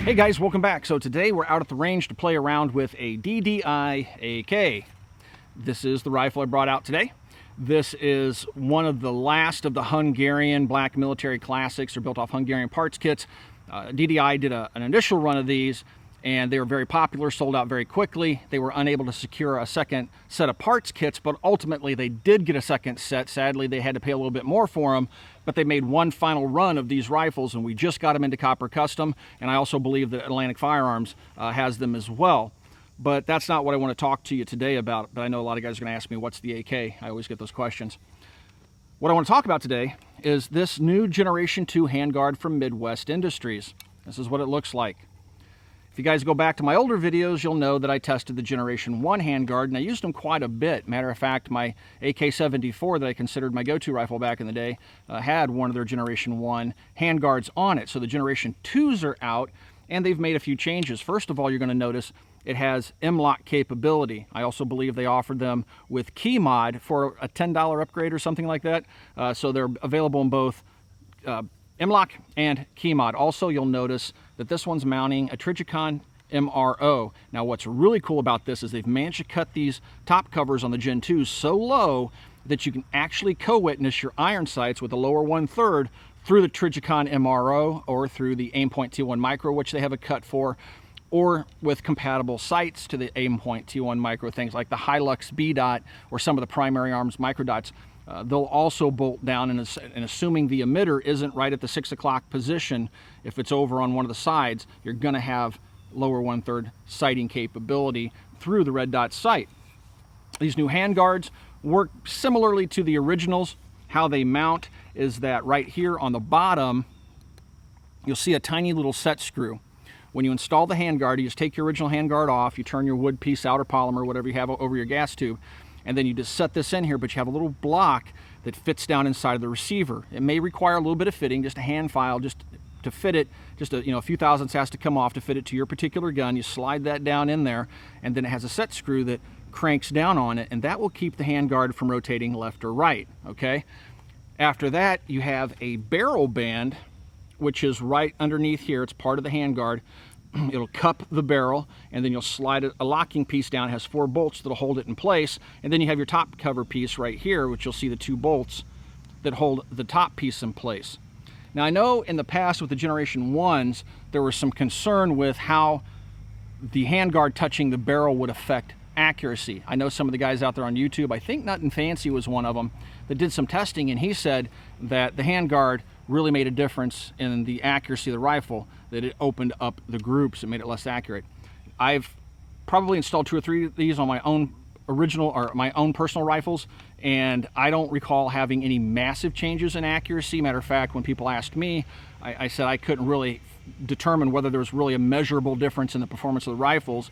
Hey guys, welcome back. So today we're out at the range to play around with a DDI AK. This is the rifle I brought out today. This is one of the last of the Hungarian black military classics. They're built off Hungarian parts kits. DDI did an initial run of these and they were very popular, sold out very quickly. They were unable to secure a second set of parts kits, but ultimately they did get a second set. Sadly, they had to pay a little bit more for them, but they made one final run of these rifles and we just got them into Copper Custom, and I also believe that Atlantic Firearms has them as well. But that's not what I want to talk to you today about, but I know a lot of guys are going to ask me, what's the AK? I always get those questions. What I want to talk about today is this new Generation 2 handguard from Midwest Industries. This is what it looks like. If you guys go back to my older videos, you'll know that I tested the Generation 1 handguard, and I used them quite a bit. Matter of fact, my AK-74 that I considered my go-to rifle back in the day had one of their Generation 1 handguards on it. So the Generation 2s are out, and they've made a few changes. First of all, you're going to notice it has M-LOK capability. I also believe they offered them with key mod for a $10 upgrade or something like that. So they're available in both M-LOK and key mod. Also, you'll notice that this one's mounting a Trijicon MRO. Now, what's really cool about this is they've managed to cut these top covers on the Gen 2 so low that you can actually co-witness your iron sights with the lower 1/3 through the Trijicon MRO or through the AEM5 Micro, which they have a cut for, or with compatible sights to the AEM5 Micro, things like the Hilux B dot or some of the primary arms micro dots. They'll also bolt down, and assuming the emitter isn't right at the 6 o'clock position, if it's over on one of the sides, you're going to have lower 1/3 sighting capability through the red dot sight. These new handguards work similarly to the originals. How they mount is that right here on the bottom, you'll see a tiny little set screw. When you install the handguard, you just take your original handguard off, you turn your wood piece out or polymer, whatever you have over your gas tube, and then you just set this in here, but you have a little block that fits down inside of the receiver. It may require a little bit of fitting, just a hand file, just to fit it, just a few thousandths has to come off to fit it to your particular gun. You slide that down in there, and then it has a set screw that cranks down on it, and that will keep the handguard from rotating left or right, okay? After that, you have a barrel band, which is right underneath here. It's part of the handguard. It'll cup the barrel, and then you'll slide a locking piece down. It has 4 bolts that'll hold it in place, and then you have your top cover piece right here, which you'll see the 2 bolts that hold the top piece in place. Now, I know in the past with the Generation 1s, there was some concern with how the handguard touching the barrel would affect accuracy. I know some of the guys out there on YouTube, I think Nuttin' Fancy was one of them, that did some testing, and he said that the handguard really made a difference in the accuracy of the rifle, that it opened up the groups and made it less accurate. I've probably installed 2 or 3 of these on my own original or my own personal rifles, and I don't recall having any massive changes in accuracy. Matter of fact, when people asked me, I said I couldn't really determine whether there was really a measurable difference in the performance of the rifles.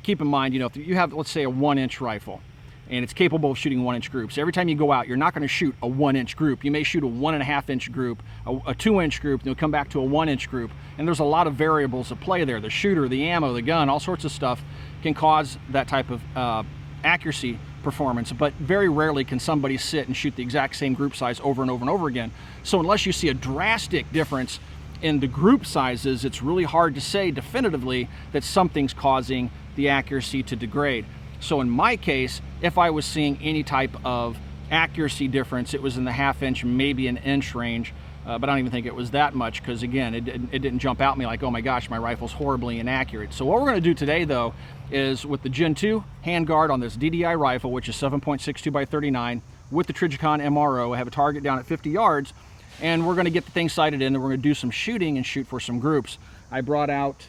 Keep in mind, if you have, let's say, a 1-inch rifle, and it's capable of shooting 1-inch groups. Every time you go out, you're not going to shoot a 1-inch group. You may shoot a 1.5-inch group, a 2-inch group, and you'll come back to a 1-inch group. And there's a lot of variables at play there. The shooter, the ammo, the gun, all sorts of stuff can cause that type of accuracy performance. But very rarely can somebody sit and shoot the exact same group size over and over and over again. So unless you see a drastic difference in the group sizes, it's really hard to say definitively that something's causing the accuracy to degrade. So in my case, if I was seeing any type of accuracy difference, it was in the 1/2 inch, maybe an inch range, but I don't even think it was that much, because again, it didn't jump out at me like, oh my gosh, my rifle's horribly inaccurate. So what we're going to do today, though, is with the Gen 2 handguard on this DDI rifle, which is 7.62 by 39, with the Trijicon MRO, I have a target down at 50 yards, and we're going to get the thing sighted in, and we're going to do some shooting and shoot for some groups. I brought out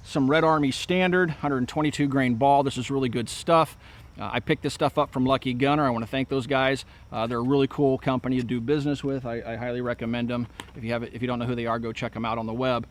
some Red Army Standard 122 grain ball. This is really good stuff. I picked this stuff up from Lucky Gunner. I want to thank those guys. They're a really cool company to do business with. I highly recommend them. If you don't know who they are, go check them out on the web.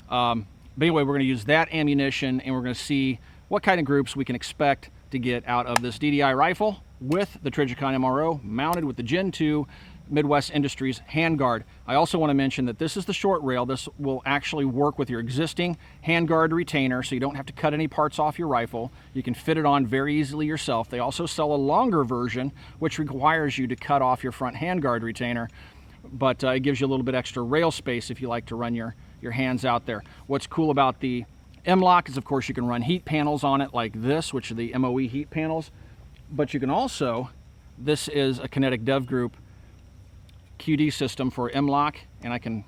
But anyway, we're going to use that ammunition, and we're going to see what kind of groups we can expect to get out of this DDI rifle with the Trijicon MRO mounted with the Gen 2 Midwest Industries handguard. I also want to mention that this is the short rail. This will actually work with your existing handguard retainer, so you don't have to cut any parts off your rifle. You can fit it on very easily yourself. They also sell a longer version, which requires you to cut off your front handguard retainer, but it gives you a little bit extra rail space if you like to run your your hands out there. What's cool about the M-LOK is, of course, you can run heat panels on it like this, which are the MOE heat panels. But you can also, this is a Kinetic Dev Group QD system for M-LOK, and I can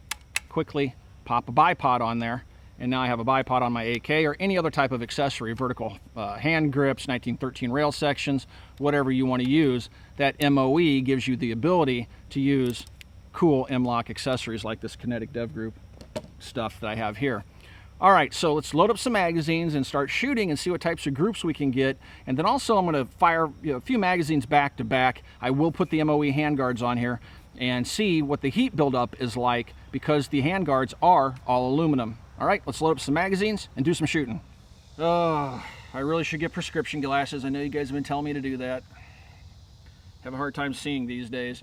quickly pop a bipod on there, and now I have a bipod on my AK or any other type of accessory, vertical hand grips, 1913 rail sections, whatever you want to use. That MOE gives you the ability to use cool M-LOK accessories like this Kinetic Dev Group stuff that I have here. All right, so let's load up some magazines and start shooting and see what types of groups we can get. And then also I'm going to fire a few magazines back to back. I will put the MOE handguards on here and see what the heat buildup is like, because the handguards are all aluminum. All right, let's load up some magazines and do some shooting. Oh, I really should get prescription glasses. I know you guys have been telling me to do that. Have a hard time seeing these days.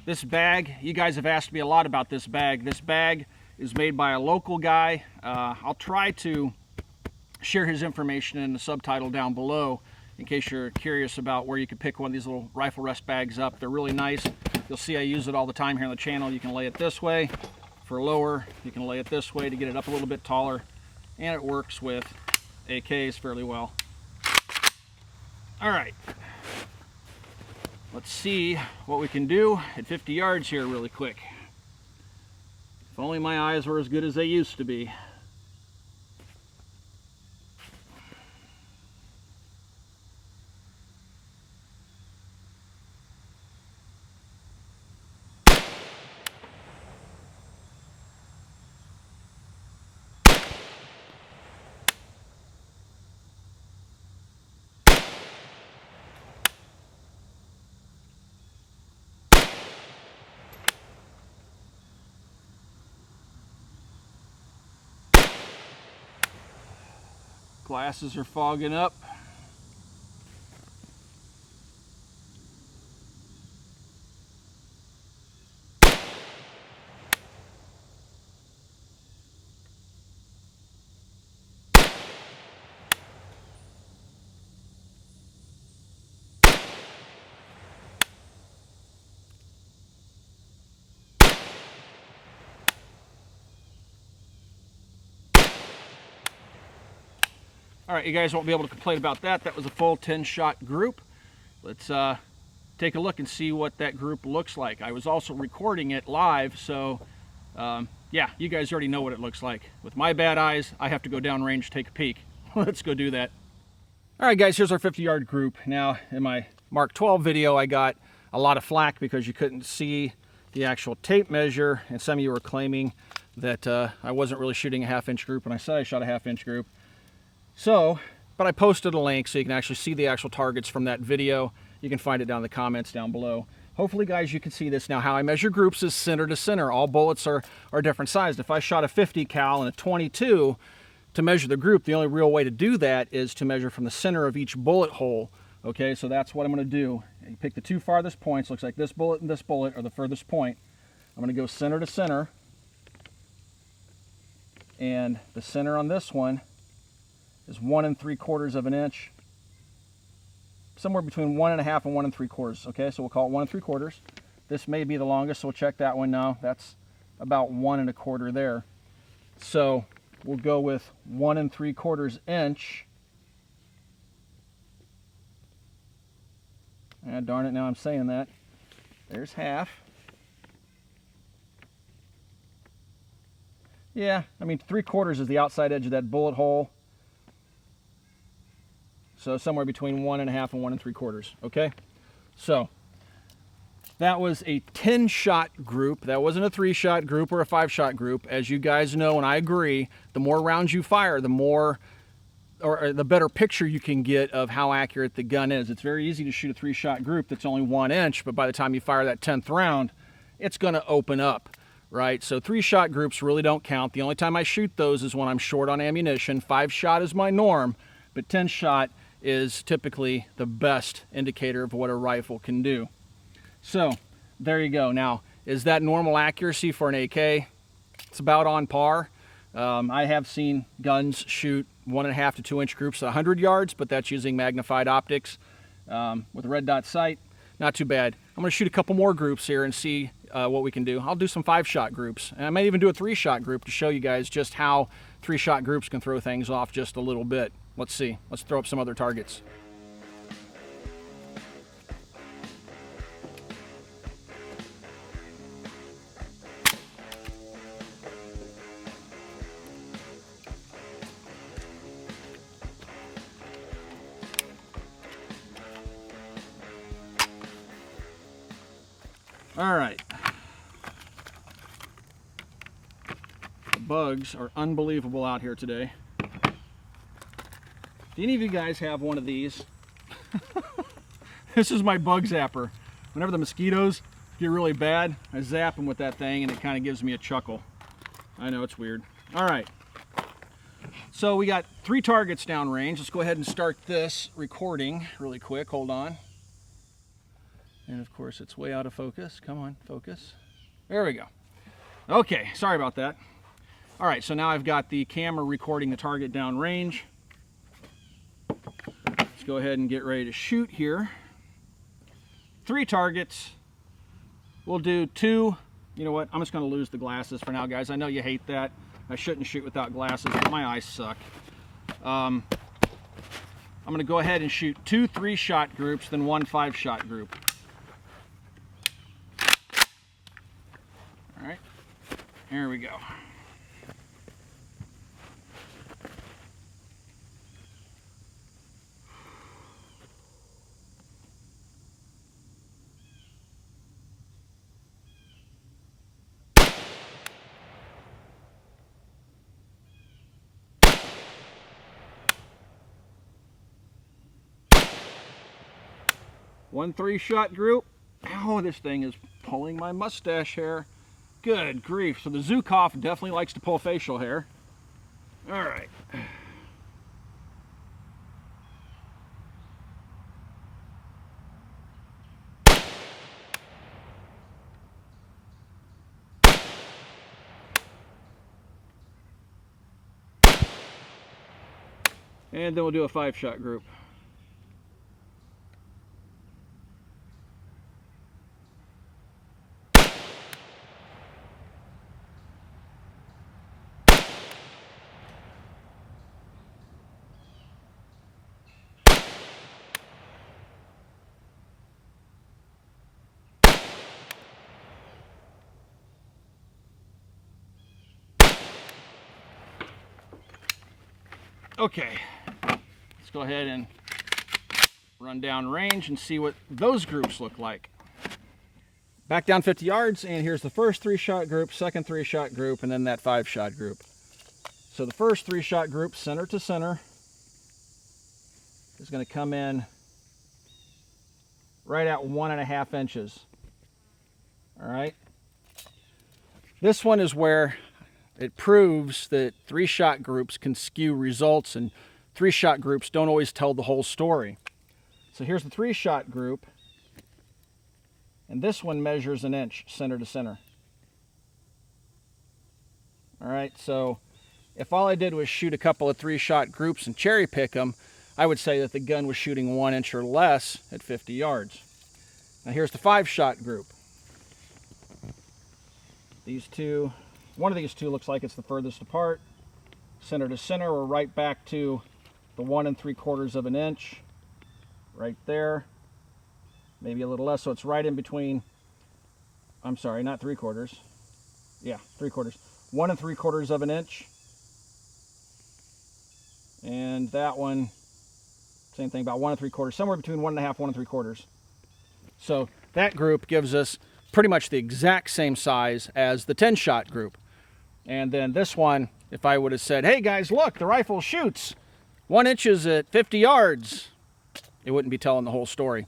This bag, you guys have asked me a lot about this bag. This bag is made by a local guy. I'll try to share his information in the subtitle down below in case you're curious about where you can pick one of these little rifle rest bags up. They're really nice. You'll see I use it all the time here on the channel. You can lay it this way for lower. You can lay it this way to get it up a little bit taller. And it works with AKs fairly well. All right. Let's see what we can do at 50 yards here really quick. If only my eyes were as good as they used to be. Glasses are fogging up. All right, you guys won't be able to complain about that. That was a full 10-shot group. Let's take a look and see what that group looks like. I was also recording it live, so yeah, you guys already know what it looks like. With my bad eyes, I have to go downrange to take a peek. Let's go do that. All right, guys, here's our 50-yard group. Now, in my Mark 12 video, I got a lot of flack because you couldn't see the actual tape measure, and some of you were claiming that I wasn't really shooting a half-inch group, and I said I shot a half-inch group. So, but I posted a link so you can actually see the actual targets from that video. You can find it down in the comments down below. Hopefully, guys, you can see this. Now, how I measure groups is center to center. All bullets are different sized. If I shot a 50 cal and a 22 to measure the group, the only real way to do that is to measure from the center of each bullet hole. Okay, so that's what I'm going to do. You pick the two farthest points. Looks like this bullet and this bullet are the furthest point. I'm going to go center to center. And the center on this one is 1 3/4 of an inch, somewhere between 1 1/2 and 1 3/4. Okay, so we'll call it 1 3/4. This may be the longest, so we'll check that one now. That's about 1 1/4 there. So we'll go with 1 3/4 inch. Ah, darn it, now I'm saying that. There's half. Yeah, I mean 3/4 is the outside edge of that bullet hole. So somewhere between 1 1/2 and 1 3/4, okay? So that was a 10-shot group. That wasn't a 3-shot group or a 5-shot group. As you guys know, and I agree, the more rounds you fire, the more, or the better picture you can get of how accurate the gun is. It's very easy to shoot a 3-shot group that's only 1 inch, but by the time you fire that 10th round, it's gonna open up, right? So 3-shot groups really don't count. The only time I shoot those is when I'm short on ammunition. 5-shot is my norm, but 10-shot is typically the best indicator of what a rifle can do. So there you go. Now, is that normal accuracy for an AK? It's about on par. I have seen guns shoot 1 1/2 to 2 inch groups at 100 yards, but that's using magnified optics with a red dot sight. Not too bad. I'm going to shoot a couple more groups here and see what we can do. I'll do some 5-shot groups, and I may even do a 3-shot group to show you guys just how 3-shot groups can throw things off just a little bit. Let's see. Let's throw up some other targets. All right. The bugs are unbelievable out here today. Do any of you guys have one of these? This is my bug zapper. Whenever the mosquitoes get really bad, I zap them with that thing and it kind of gives me a chuckle. I know, it's weird. All right. So we got 3 targets downrange. Let's go ahead and start this recording really quick. Hold on. And of course it's way out of focus. Come on, focus. There we go. Okay, sorry about that. All right, so now I've got the camera recording the target downrange. Let's go ahead and get ready to shoot here. 3 targets. We'll do 2. You know what? I'm just going to lose the glasses for now, guys. I know you hate that. I shouldn't shoot without glasses, but my eyes suck. I'm going to go ahead and shoot 2 3-shot groups, then 1 5-shot group. All right, here we go. One 3-shot group. Ow, this thing is pulling my mustache hair. Good grief. So the Zukov definitely likes to pull facial hair. All right. And then we'll do a 5-shot group. Okay, let's go ahead and run down range and see what those groups look like. Back down 50 yards, and here's the first 3-shot group, second 3-shot group, and then that 5-shot group. So the first 3-shot group, center to center, is going to come in right at 1.5 inches. All right. This one is where it proves that 3-shot groups can skew results, and 3-shot groups don't always tell the whole story. So here's the 3-shot group, and this one measures 1 inch center to center. All right, so if all I did was shoot a couple of 3-shot groups and cherry pick them, I would say that the gun was shooting 1 inch or less at 50 yards. Now here's the 5-shot group. These two, one of these two looks like it's the furthest apart. Center to center, we're right back to the 1 3/4 inch. Right there. Maybe a little less, so it's right in between. I'm sorry, not 3/4. Yeah, 3/4. 1 3/4 inch. And that one, same thing, about 1 3/4, somewhere between 1.5, 1 3/4. So that group gives us pretty much the exact same size as the 10-shot group. And then this one, if I would have said, hey guys, look, the rifle shoots 1 inch at 50 yards, it wouldn't be telling the whole story.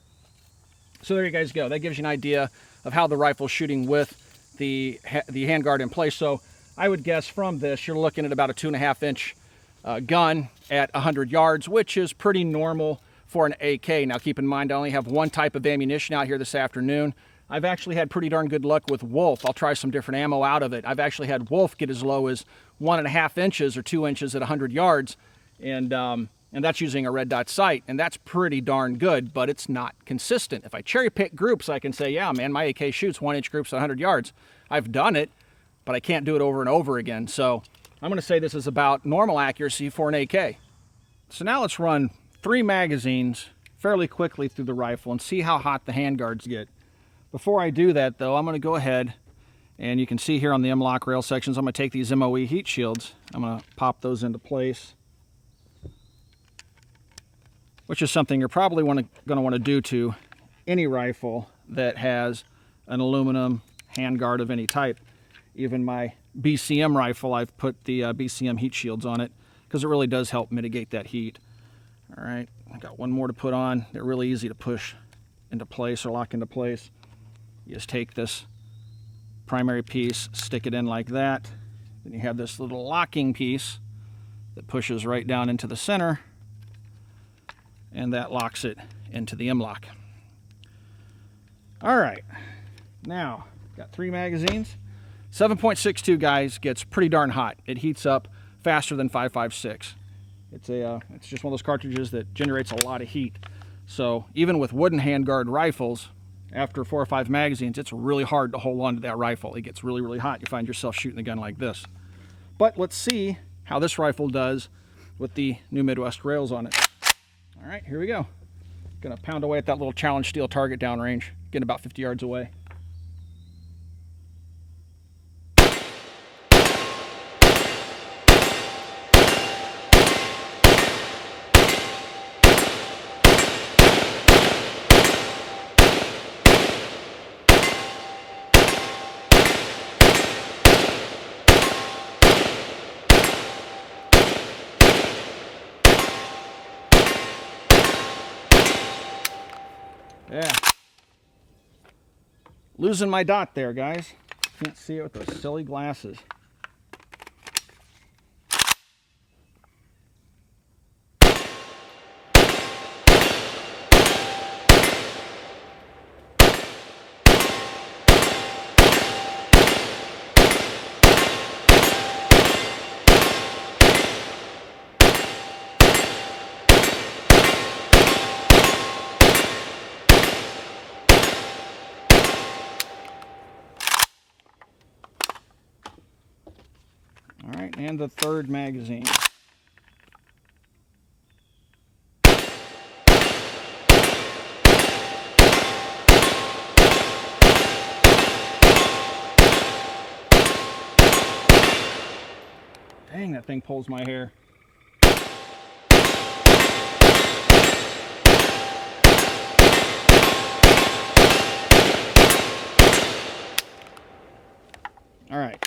So there you guys go. That gives you an idea of how the rifle's shooting with the handguard in place. So I would guess from this, you're looking at about a 2.5 inch gun at 100 yards, which is pretty normal for an AK. Now keep in mind, I only have one type of ammunition out here this afternoon. I've actually had pretty darn good luck with Wolf. I'll try some different ammo out of it. I've actually had Wolf get as low as 1.5 inches or 2 inches at 100 yards. And and that's using a red dot sight, and that's pretty darn good, but it's not consistent. If I cherry pick groups, I can say, yeah, man, my AK shoots 1-inch groups at 100 yards. I've done it, but I can't do it over and over again. So I'm going to say this is about normal accuracy for an AK. So now let's run 3 magazines fairly quickly through the rifle and see how hot the handguards get. Before I do that, though, I'm going to go ahead, and you can see here on the M-LOK rail sections, I'm going to take these MOE heat shields. I'm going to pop those into place, which is something you're probably going to want to do to any rifle that has an aluminum handguard of any type. Even my BCM rifle, I've put the BCM heat shields on it because it really does help mitigate that heat. All right, I got one more to put on. They're really easy to push into place or lock into place. You just take this primary piece, stick it in like that. Then you have this little locking piece that pushes right down into the center, and that locks it into the M-LOK. All right, now got 3 magazines. 7.62, guys, gets pretty darn hot. It heats up faster than 5.56. It's just one of those cartridges that generates a lot of heat. So even with wooden handguard rifles, after 4 or 5 magazines, it's really hard to hold on to that rifle. It gets really, really hot. You find yourself shooting the gun like this. But let's see how this rifle does with the new Midwest rails on it. All right, here we go. Gonna pound away at that little challenge steel target downrange, getting about 50 yards away. Yeah. Losing my dot there, guys. Can't see it with those silly glasses. All right, and the 3rd magazine. Dang, that thing pulls my hair. All right.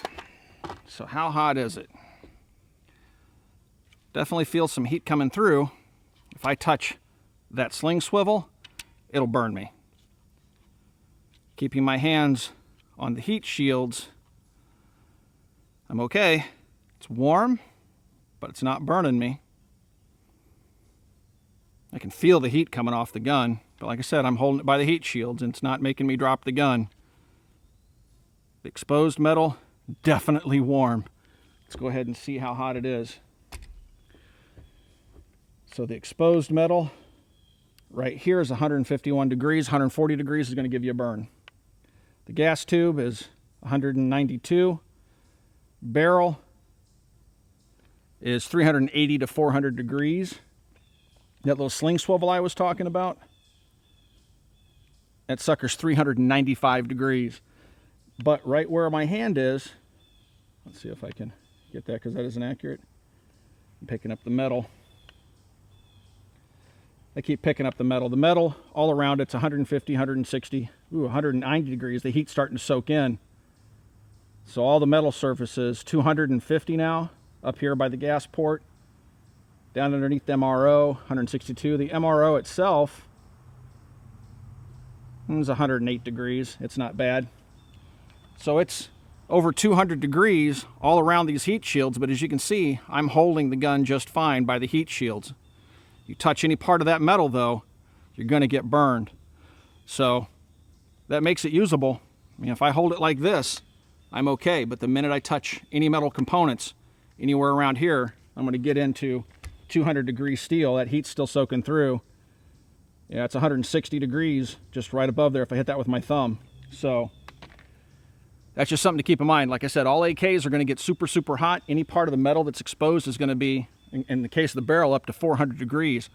So how hot is it? Definitely feel some heat coming through. If I touch that sling swivel, it'll burn me. Keeping my hands on the heat shields, I'm okay. It's warm, but it's not burning me. I can feel the heat coming off the gun, but like I said, I'm holding it by the heat shields and it's not making me drop the gun. The exposed metal, definitely warm. Let's go ahead and see how hot it is. So the exposed metal right here is 151 degrees. 140 degrees is going to give you a burn. The gas tube is 192. Barrel is 380 to 400 degrees. That little sling swivel I was talking about, that sucker's 395 degrees. But right where my hand is, let's see if I can get that because that isn't accurate. I'm picking up the metal. I keep picking up the metal. The metal all around it's 150, 160, 190 degrees. The heat's starting to soak in. So all the metal surfaces 250 now up here by the gas port. Down underneath the MRO, 162. The MRO itself is 108 degrees. It's not bad. So it's over 200 degrees all around these heat shields, but as you can see, I'm holding the gun just fine by the heat shields. You touch any part of that metal though, you're going to get burned. So that makes it usable. I mean, if I hold it like this, I'm okay, but the minute I touch any metal components anywhere around here, I'm going to get into 200-degree steel. That heat's still soaking through. Yeah, it's 160 degrees just right above there if I hit that with my thumb. So that's just something to keep in mind. Like I said, all AKs are going to get super, super hot. Any part of the metal that's exposed is going to be, in the case of the barrel, up to 400 degrees.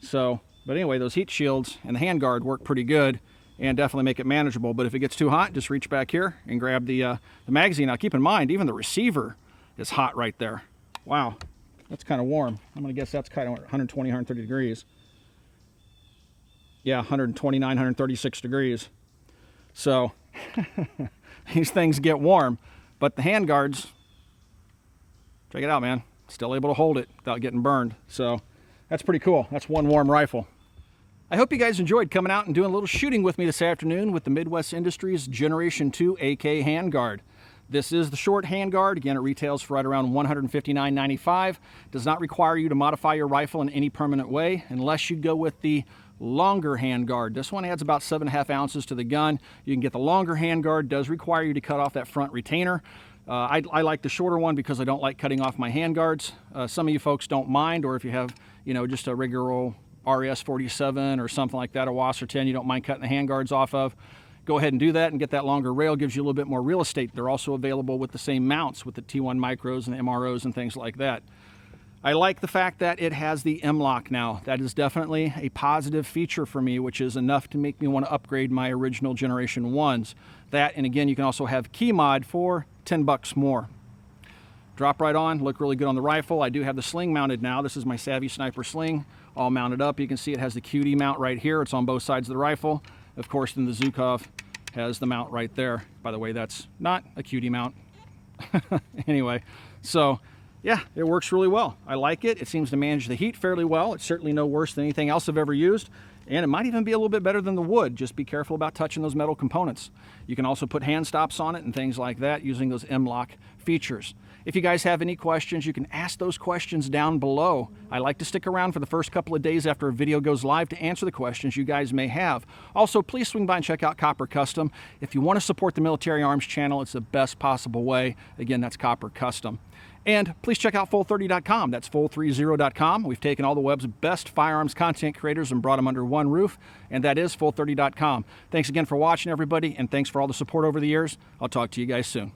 So, but anyway, those heat shields and the handguard work pretty good and definitely make it manageable. But if it gets too hot, just reach back here and grab the magazine. Now keep in mind, even the receiver is hot right there. Wow, that's kind of warm. I'm going to guess that's kind of 120, 130 degrees. Yeah, 129, 136 degrees. So these things get warm, but the handguards, check it out, man. Still able to hold it without getting burned. So that's pretty cool. That's one warm rifle. I hope you guys enjoyed coming out and doing a little shooting with me this afternoon with the Midwest Industries Generation 2 AK Handguard. This is the short handguard. Again, it retails for right around $159.95. Does not require you to modify your rifle in any permanent way unless you go with the longer handguard. This one adds about 7.5 ounces to the gun. You can get the longer handguard. Does require you to cut off that front retainer. I like the shorter one because I don't like cutting off my handguards. Some of you folks don't mind, or if you have, you know, just a regular old RS-47 or something like that, a Wasser 10 you don't mind cutting the handguards off of, go ahead and do that and get that longer rail. Gives you a little bit more real estate. They're also available with the same mounts with the T1 micros and the MROs and things like that. I like the fact that it has the M-LOK now. That is definitely a positive feature for me, which is enough to make me want to upgrade my original Generation 1s. That, and again, you can also have key mod for 10 bucks more. Drop right on, look really good on the rifle. I do have the sling mounted now. This is my Savvy Sniper sling, all mounted up. You can see it has the QD mount right here. It's on both sides of the rifle. Of course, then the Zukov has the mount right there. By the way, that's not a QD mount. Anyway, so yeah, it works really well. I like it. It seems to manage the heat fairly well. It's certainly no worse than anything else I've ever used. And it might even be a little bit better than the wood. Just be careful about touching those metal components. You can also put hand stops on it and things like that using those M-LOK features. If you guys have any questions, you can ask those questions down below. I like to stick around for the first couple of days after a video goes live to answer the questions you guys may have. Also, please swing by and check out Copper Custom. If you want to support the Military Arms channel, it's the best possible way. Again, that's Copper Custom. And please check out full30.com. That's full30.com. We've taken all the web's best firearms content creators and brought them under one roof, and that is full30.com. Thanks again for watching, everybody, and thanks for all the support over the years. I'll talk to you guys soon.